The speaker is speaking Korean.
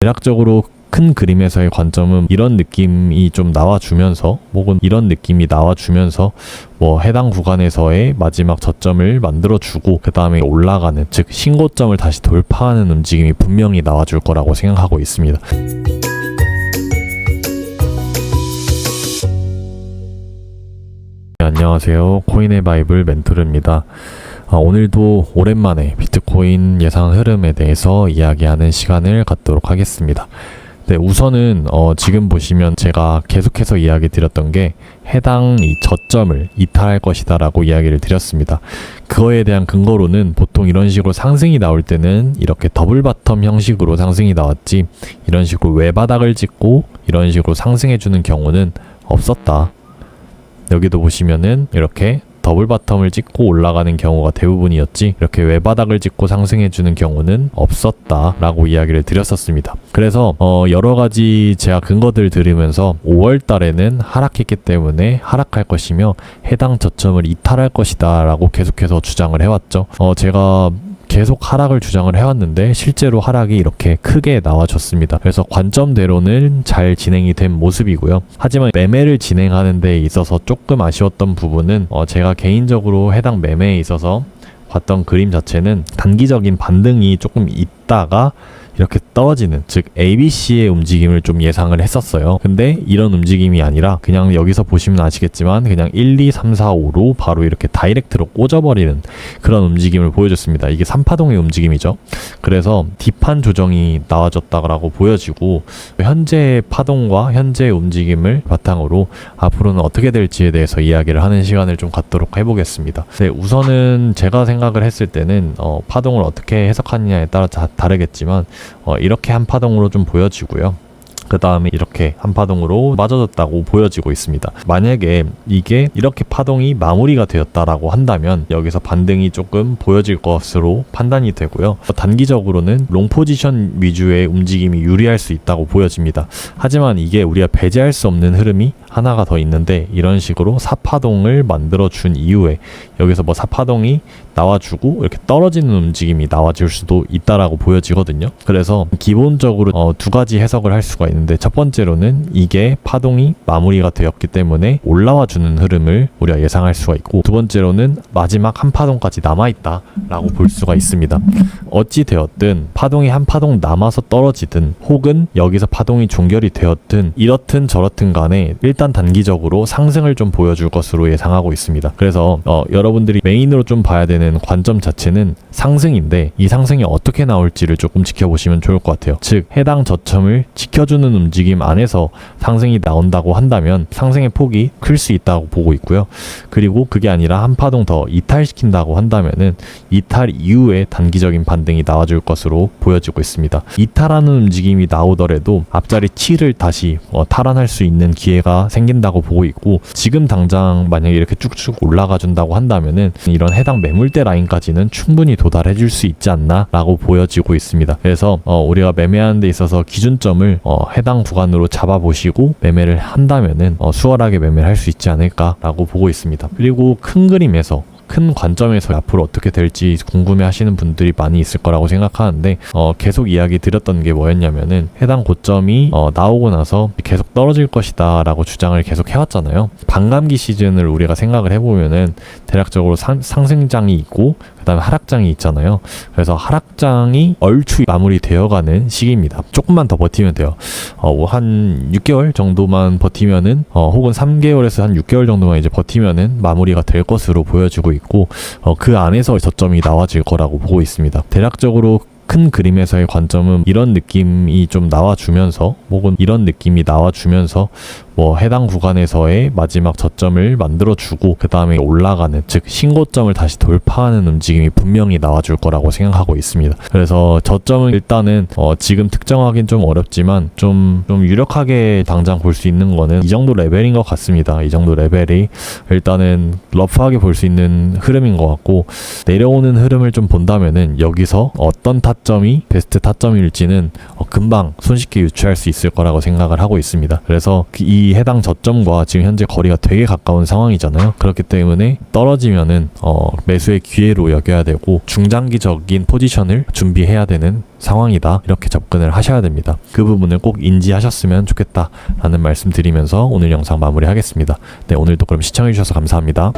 대략적으로 큰 그림에서의 관점은 이런 느낌이 좀 나와주면서 혹은 이런 느낌이 나와주면서 해당 구간에서의 마지막 저점을 만들어주고 그 다음에 올라가는, 즉 신고점을 다시 돌파하는 움직임이 분명히 나와줄 거라고 생각하고 있습니다. 네, 안녕하세요. 코인의 바이블 멘토르입니다. 오늘도 오랜만에 비트코인 예상 흐름에 대해서 이야기하는 시간을 갖도록 하겠습니다. 네, 우선은 지금 보시면 제가 계속해서 이야기 드렸던 게 해당 이 저점을 이탈할 것이다 라고 이야기를 드렸습니다. 그거에 대한 근거로는 보통 이런 식으로 상승이 나올 때는 이렇게 더블 바텀 형식으로 상승이 나왔지, 이런 식으로 외바닥을 찍고 이런 식으로 상승해주는 경우는 없었다. 여기도 보시면은 이렇게 더블 바텀을 찍고 올라가는 경우가 대부분이었지, 이렇게 외바닥을 찍고 상승해주는 경우는 없었다 라고 이야기를 드렸었습니다. 그래서 여러 가지 제가 근거들 들으면서 5월 달에는 하락했기 때문에 하락할 것이며 해당 저점을 이탈할 것이다 라고 계속해서 주장을 해왔죠. 제가 계속 하락을 주장을 해왔는데 실제로 하락이 이렇게 크게 나와줬습니다. 그래서 관점대로는 잘 진행이 된 모습이고요. 하지만 매매를 진행하는 데 있어서 조금 아쉬웠던 부분은 제가 개인적으로 해당 매매에 있어서 봤던 그림 자체는 단기적인 반등이 조금 있다가 이렇게 떨어지는, 즉 ABC의 움직임을 좀 예상을 했었어요. 근데 이런 움직임이 아니라 그냥 여기서 보시면 아시겠지만 그냥 1, 2, 3, 4, 5로 바로 이렇게 다이렉트로 꽂아버리는 그런 움직임을 보여줬습니다. 이게 3파동의 움직임이죠. 그래서 딥한 조정이 나와줬다고 보여지고, 현재의 파동과 현재의 움직임을 바탕으로 앞으로는 어떻게 될지에 대해서 이야기를 하는 시간을 좀 갖도록 해보겠습니다. 네, 우선은 제가 생각을 했을 때는 파동을 어떻게 해석하느냐에 따라 다르겠지만 이렇게 한 파동으로 좀 보여지고요. 그 다음에 이렇게 한 파동으로 맞아졌다고 보여지고 있습니다. 만약에 이게 이렇게 파동이 마무리가 되었다라고 한다면 여기서 반등이 조금 보여질 것으로 판단이 되고요. 단기적으로는 롱 포지션 위주의 움직임이 유리할 수 있다고 보여집니다. 하지만 이게 우리가 배제할 수 없는 흐름이 하나가 더 있는데, 이런 식으로 사파동을 만들어준 이후에 여기서 4파동이 나와주고 이렇게 떨어지는 움직임이 나와줄 수도 있다라고 보여지거든요. 그래서 기본적으로 두 가지 해석을 할 수가 있는데, 첫 번째로는 이게 파동이 마무리가 되었기 때문에 올라와주는 흐름을 우리가 예상할 수가 있고, 두 번째로는 마지막 한 파동까지 남아있다 라고 볼 수가 있습니다. 어찌 되었든 파동이 한 파동 남아서 떨어지든 혹은 여기서 파동이 종결이 되었든 이렇든 저렇든 간에 일단 단기적으로 상승을 좀 보여줄 것으로 예상하고 있습니다. 그래서 여러분들이 메인으로 좀 봐야 되는 관점 자체는 상승인데, 이 상승이 어떻게 나올지를 조금 지켜보시면 좋을 것 같아요. 즉 해당 저점을 지켜주는 움직임 안에서 상승이 나온다고 한다면 상승의 폭이 클 수 있다고 보고 있고요. 그리고 그게 아니라 한 파동 더 이탈시킨다고 한다면은 이탈 이후에 단기적인 반등이 나와줄 것으로 보여지고 있습니다. 이탈하는 움직임이 나오더라도 앞자리 7을 다시 탈환할 수 있는 기회가 생긴다고 보고 있고, 지금 당장 만약에 이렇게 쭉쭉 올라가 준다고 한다면은 이런 해당 매물대 라인까지는 충분히 도달해 줄 수 있지 않나 라고 보여지고 있습니다. 그래서 우리가 매매하는 데 있어서 기준점을 해당 구간으로 잡아보시고 매매를 한다면은 수월하게 매매를 할 수 있지 않을까 라고 보고 있습니다. 그리고 큰 그림에서, 큰 관점에서 앞으로 어떻게 될지 궁금해 하시는 분들이 많이 있을 거라고 생각하는데, 계속 이야기 드렸던 게 뭐였냐면은 해당 고점이 나오고 나서 계속 떨어질 것이다 라고 주장을 계속 해왔잖아요. 반감기 시즌을 우리가 생각을 해보면은 대략적으로 상승장이 있고 그 다음에 하락장이 있잖아요. 그래서 하락장이 얼추 마무리되어가는 시기입니다. 조금만 더 버티면 돼요. 한 6개월 정도만 버티면은 혹은 3개월에서 한 6개월 정도만 이제 버티면은 마무리가 될 것으로 보여지고 있고, 그 안에서 저점이 나와질 거라고 보고 있습니다. 대략적으로 큰 그림에서의 관점은 이런 느낌이 좀 나와주면서 혹은 이런 느낌이 나와주면서 해당 구간에서의 마지막 저점을 만들어주고 그 다음에 올라가는, 즉 신고점을 다시 돌파하는 움직임이 분명히 나와줄 거라고 생각하고 있습니다. 그래서 저점은 일단은 지금 특정하긴 좀 어렵지만 좀 유력하게 당장 볼 수 있는 거는 이 정도 레벨인 것 같습니다. 이 정도 레벨이 일단은 러프하게 볼 수 있는 흐름인 것 같고, 내려오는 흐름을 좀 본다면은 여기서 어떤 타점이 베스트 타점일지는 금방 손쉽게 유추할 수 있을 거라고 생각을 하고 있습니다. 그래서 이 이 해당 저점과 지금 현재 거리가 되게 가까운 상황이잖아요. 그렇기 때문에 떨어지면은 매수의 기회로 여겨야 되고 중장기적인 포지션을 준비해야 되는 상황이다, 이렇게 접근을 하셔야 됩니다. 그 부분을 꼭 인지하셨으면 좋겠다라는 말씀 드리면서 오늘 영상 마무리하겠습니다. 네, 오늘도 그럼 시청해주셔서 감사합니다.